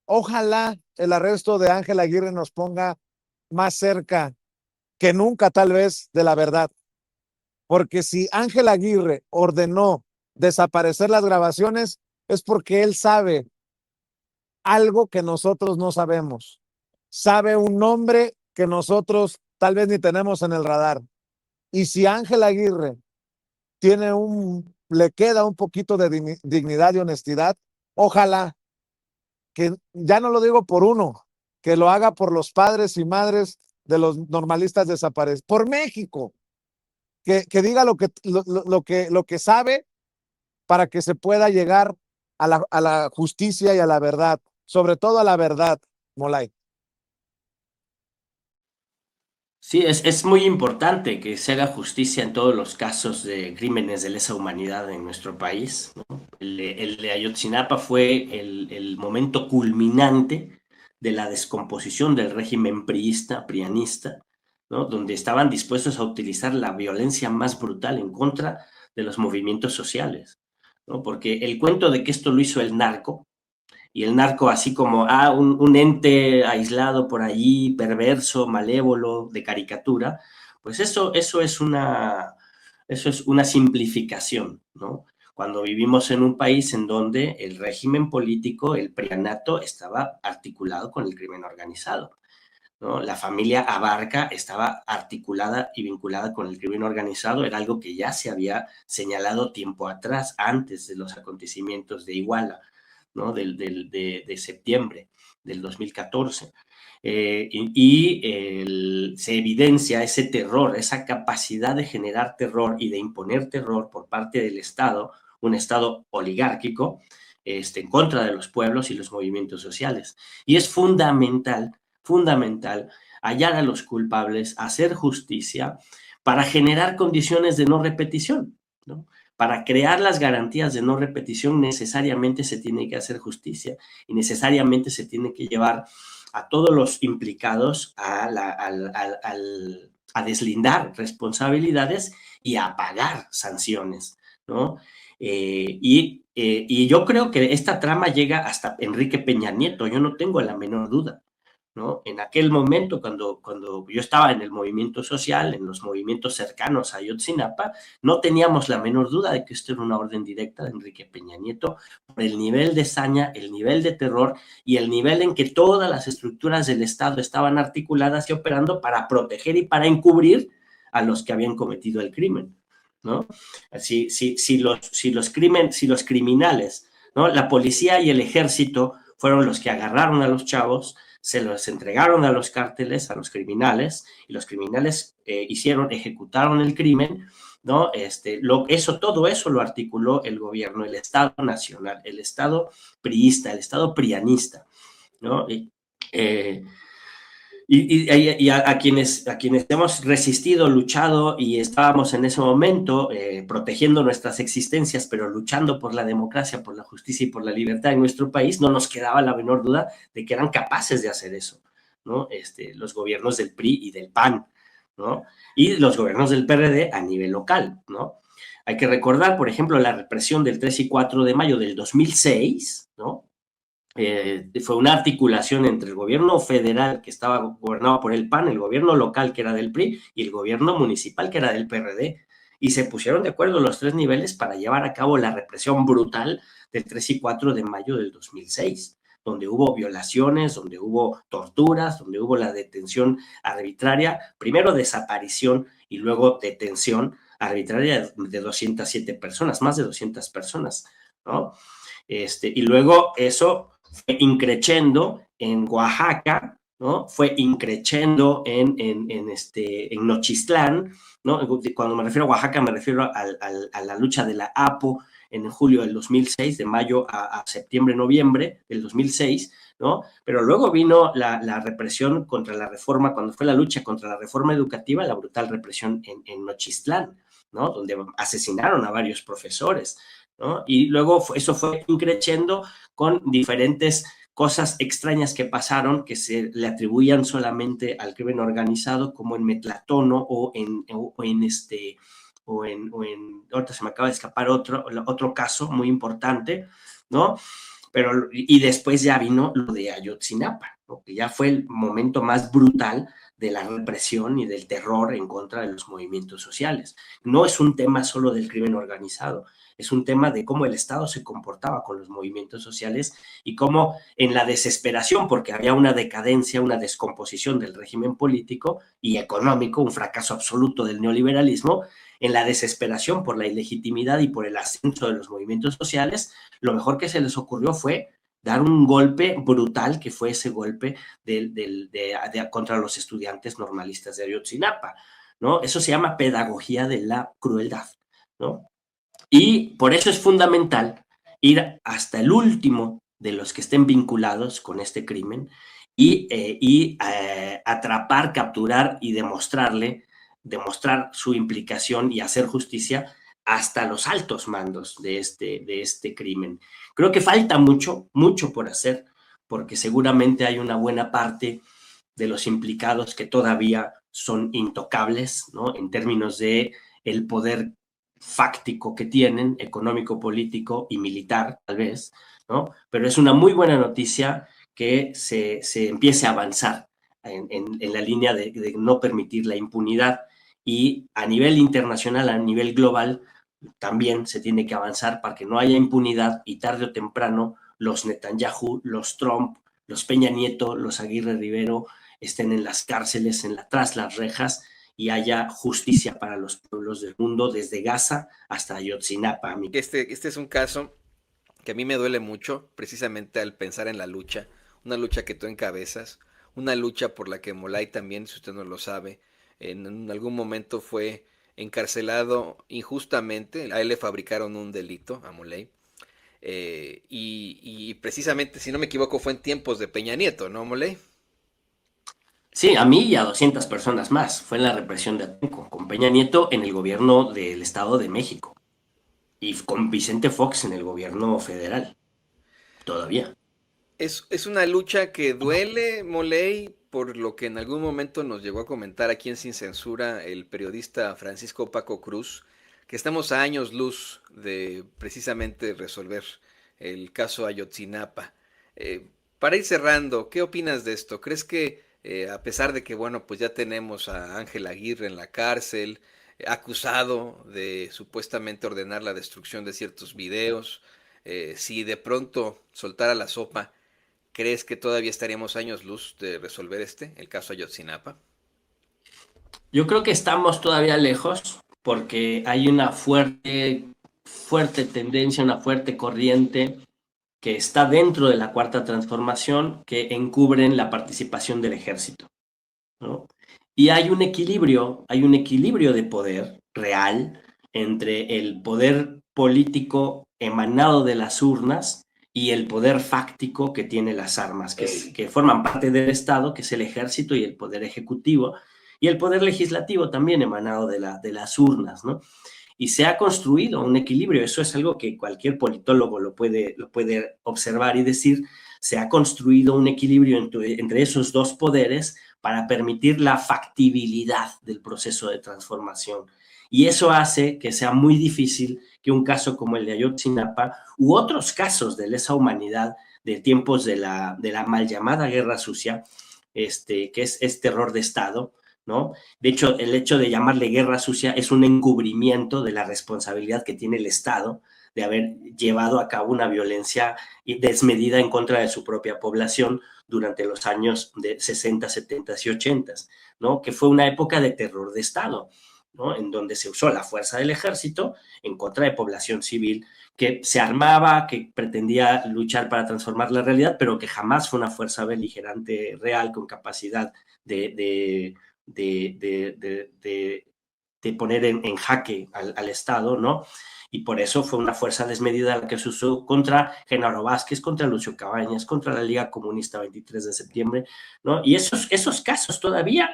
ojalá el arresto de Ángel Aguirre nos ponga más cerca que nunca, tal vez, de la verdad. Porque si Ángel Aguirre ordenó desaparecer las grabaciones, es porque él sabe algo que nosotros no sabemos. Sabe un nombre que nosotros tal vez ni tenemos en el radar. Y si Ángel Aguirre le queda un poquito de dignidad y honestidad, ojalá que, ya no lo digo por uno, que lo haga por los padres y madres de los normalistas desaparecidos, por México, que diga lo que sabe para que se pueda llegar a la justicia y a la verdad, sobre todo a la verdad, Molay. Sí, es muy importante que se haga justicia en todos los casos de crímenes de lesa humanidad en nuestro país, ¿no? El de Ayotzinapa fue el momento culminante de la descomposición del régimen priista, prianista, ¿no? Donde estaban dispuestos a utilizar la violencia más brutal en contra de los movimientos sociales, ¿no? Porque el cuento de que esto lo hizo el narco, y el narco así como un ente aislado por allí, perverso, malévolo, de caricatura, pues eso es una simplificación, ¿no? Cuando vivimos en un país en donde el régimen político, el prianato, estaba articulado con el crimen organizado, ¿no? La familia Abarca estaba articulada y vinculada con el crimen organizado, era algo que ya se había señalado tiempo atrás, antes de los acontecimientos de Iguala, ¿no? De septiembre del 2014. Se evidencia ese terror, esa capacidad de generar terror y de imponer terror por parte del Estado, un Estado oligárquico, en contra de los pueblos y los movimientos sociales. Y es fundamental hallar a los culpables, hacer justicia para generar condiciones de no repetición, ¿no? Para crear las garantías de no repetición necesariamente se tiene que hacer justicia y necesariamente se tiene que llevar a todos los implicados a deslindar responsabilidades y a pagar sanciones, ¿no? Y yo creo que esta trama llega hasta Enrique Peña Nieto, yo no tengo la menor duda, ¿no? En aquel momento, cuando yo estaba en el movimiento social, en los movimientos cercanos a Ayotzinapa, no teníamos la menor duda de que esto era una orden directa de Enrique Peña Nieto por el nivel de saña, el nivel de terror y el nivel en que todas las estructuras del Estado estaban articuladas y operando para proteger y para encubrir a los que habían cometido el crimen, ¿no? Si los criminales, ¿no? La policía y el ejército fueron los que agarraron a los chavos, se los entregaron a los cárteles, a los criminales, y los criminales ejecutaron el crimen, ¿no? Todo eso lo articuló el gobierno, el Estado nacional, el Estado priista, el Estado prianista, ¿no? A quienes hemos resistido, luchado y estábamos en ese momento protegiendo nuestras existencias, pero luchando por la democracia, por la justicia y por la libertad en nuestro país, no nos quedaba la menor duda de que eran capaces de hacer eso, ¿no? Los gobiernos del PRI y del PAN, ¿no? Y los gobiernos del PRD a nivel local, ¿no? Hay que recordar, por ejemplo, la represión del 3 y 4 de mayo del 2006, ¿no? Fue una articulación entre el gobierno federal, que estaba gobernado por el PAN, el gobierno local, que era del PRI, y el gobierno municipal, que era del PRD. Y se pusieron de acuerdo los tres niveles para llevar a cabo la represión brutal del 3 y 4 de mayo del 2006, donde hubo violaciones, donde hubo torturas, donde hubo la detención arbitraria, primero desaparición y luego detención arbitraria de 207 personas, más de 200 personas, ¿no? Y luego eso fue increciendo en Oaxaca, ¿no? Fue increciendo en Nochistlán, ¿no? Cuando me refiero a Oaxaca me refiero a la lucha de la APO en julio del 2006, de mayo a septiembre, noviembre del 2006, ¿no? Pero luego vino la represión contra la reforma, cuando fue la lucha contra la reforma educativa, la brutal represión en Nochistlán, ¿no? Donde asesinaron a varios profesores, ¿no? Y luego eso fue increciendo con diferentes cosas extrañas que pasaron que se le atribuían solamente al crimen organizado, como en Metlatono ahorita se me acaba de escapar otro caso muy importante, ¿no? Y después ya vino lo de Ayotzinapa, ¿no? Que ya fue el momento más brutal de la represión y del terror en contra de los movimientos sociales. No es un tema solo del crimen organizado, es un tema de cómo el Estado se comportaba con los movimientos sociales y cómo en la desesperación, porque había una decadencia, una descomposición del régimen político y económico, un fracaso absoluto del neoliberalismo, en la desesperación por la ilegitimidad y por el ascenso de los movimientos sociales, lo mejor que se les ocurrió fue dar un golpe brutal, que fue ese golpe contra los estudiantes normalistas de Ayotzinapa, ¿no? Eso se llama pedagogía de la crueldad, ¿no? Y por eso es fundamental ir hasta el último de los que estén vinculados con este crimen y atrapar, capturar y demostrar su implicación y hacer justicia hasta los altos mandos de este crimen. Creo que falta mucho, mucho por hacer, porque seguramente hay una buena parte de los implicados que todavía son intocables, ¿no? En términos de el poder fáctico que tienen, económico, político y militar, tal vez, ¿no? Pero es una muy buena noticia que se empiece a avanzar en la línea de no permitir la impunidad y a nivel internacional, a nivel global, también se tiene que avanzar para que no haya impunidad y tarde o temprano los Netanyahu, los Trump, los Peña Nieto, los Aguirre Rivero estén en las cárceles, tras las rejas y haya justicia para los pueblos del mundo, desde Gaza hasta Ayotzinapa. Este es un caso que a mí me duele mucho, precisamente al pensar en la lucha, una lucha que tú encabezas, una lucha por la que Molay también, si usted no lo sabe, en algún momento fue encarcelado injustamente, a él le fabricaron un delito, a Molay, y precisamente, si no me equivoco, fue en tiempos de Peña Nieto, ¿no, Molay? Sí, a mí y a 200 personas más. Fue en la represión de Atenco, con Peña Nieto en el gobierno del Estado de México y con Vicente Fox en el gobierno federal, todavía. Es una lucha que duele, Moley, por lo que en algún momento nos llegó a comentar aquí en Sin Censura el periodista Francisco Paco Cruz, que estamos a años luz de precisamente resolver el caso Ayotzinapa. Para ir cerrando, ¿qué opinas de esto? ¿Crees que a pesar de que, bueno, pues ya tenemos a Ángel Aguirre en la cárcel, acusado de supuestamente ordenar la destrucción de ciertos videos, si de pronto soltara la sopa, ¿crees que todavía estaríamos años luz de resolver el caso Ayotzinapa? Yo creo que estamos todavía lejos porque hay una fuerte tendencia, una fuerte corriente que está dentro de la Cuarta Transformación que encubren la participación del ejército, ¿no? Y hay un equilibrio de poder real entre el poder político emanado de las urnas y el poder fáctico que tiene las armas, que forman parte del Estado, que es el ejército y el poder ejecutivo, y el poder legislativo también emanado de las urnas, ¿no? Y se ha construido un equilibrio, eso es algo que cualquier politólogo lo puede observar y decir, se ha construido un equilibrio entre esos dos poderes para permitir la factibilidad del proceso de transformación. Y eso hace que sea muy difícil que un caso como el de Ayotzinapa u otros casos de lesa humanidad de tiempos de la mal llamada guerra sucia, que es terror de Estado, ¿no? De hecho, el hecho de llamarle guerra sucia es un encubrimiento de la responsabilidad que tiene el Estado de haber llevado a cabo una violencia desmedida en contra de su propia población durante los años de 60, 70 y 80, ¿no? Que fue una época de terror de Estado, ¿no? En donde se usó la fuerza del ejército en contra de población civil que se armaba, que pretendía luchar para transformar la realidad, pero que jamás fue una fuerza beligerante real con capacidad de poner en jaque al Estado, ¿no? Y por eso fue una fuerza desmedida la que se usó contra Genaro Vázquez, contra Lucio Cabañas, contra la Liga Comunista 23 de septiembre, ¿no? Y esos casos todavía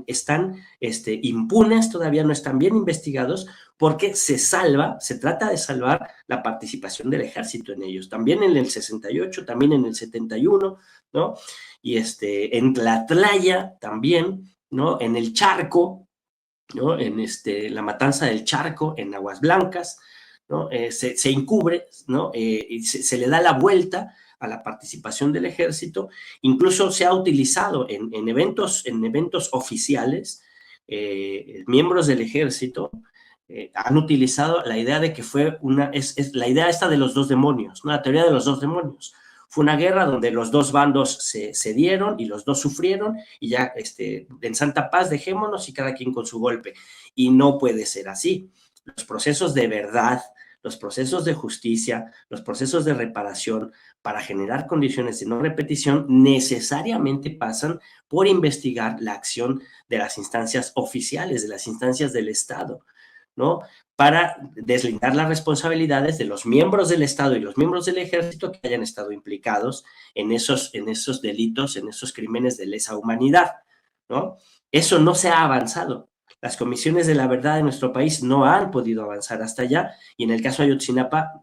están impunes, todavía no están bien investigados, porque se trata de salvar la participación del ejército en ellos, también en el 68, también en el 71, ¿no? Y en Tlatlaya también, ¿no? En el Charco, ¿no? En la matanza del Charco, en Aguas Blancas, ¿no? Se encubre, ¿no? Y se le da la vuelta a la participación del ejército. Incluso se ha utilizado en eventos oficiales, miembros del ejército han utilizado la idea de que fue la idea esta de los dos demonios, ¿no? La teoría de los dos demonios. Fue una guerra donde los dos bandos se dieron y los dos sufrieron y ya en santa paz dejémonos y cada quien con su golpe. Y no puede ser así. Los procesos de verdad, los procesos de justicia, los procesos de reparación para generar condiciones de no repetición necesariamente pasan por investigar la acción de las instancias oficiales, de las instancias del Estado, ¿no? Para deslindar las responsabilidades de los miembros del Estado y los miembros del ejército que hayan estado implicados en esos delitos, en esos crímenes de lesa humanidad, ¿no? Eso no se ha avanzado. Las comisiones de la verdad en nuestro país no han podido avanzar hasta allá y en el caso de Ayotzinapa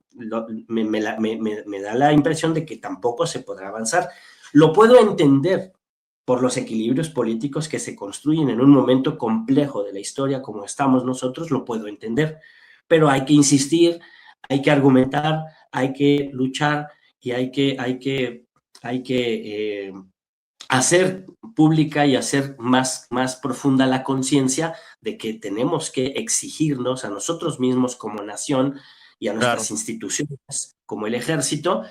me da la impresión de que tampoco se podrá avanzar. Lo puedo entender por los equilibrios políticos que se construyen en un momento complejo de la historia como estamos nosotros, lo puedo entender, pero hay que insistir, hay que argumentar, hay que luchar y hay que hacer pública y hacer más profunda la conciencia de que tenemos que exigirnos a nosotros mismos como nación y a nuestras instituciones como el ejército,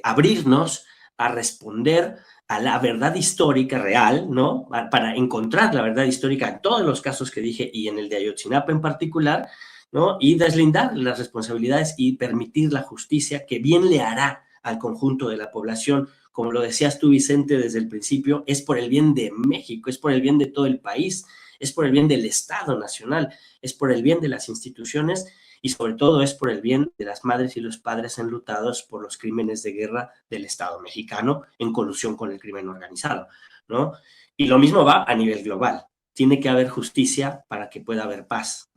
abrirnos a responder a la verdad histórica real, ¿no? Para encontrar la verdad histórica en todos los casos que dije y en el de Ayotzinapa en particular, ¿no? Y deslindar las responsabilidades y permitir la justicia que bien le hará al conjunto de la población. Como lo decías tú, Vicente, desde el principio, es por el bien de México, es por el bien de todo el país, es por el bien del Estado Nacional, es por el bien de las instituciones y sobre todo es por el bien de las madres y los padres enlutados por los crímenes de guerra del Estado mexicano en colusión con el crimen organizado, ¿no? Y lo mismo va a nivel global. Tiene que haber justicia para que pueda haber paz.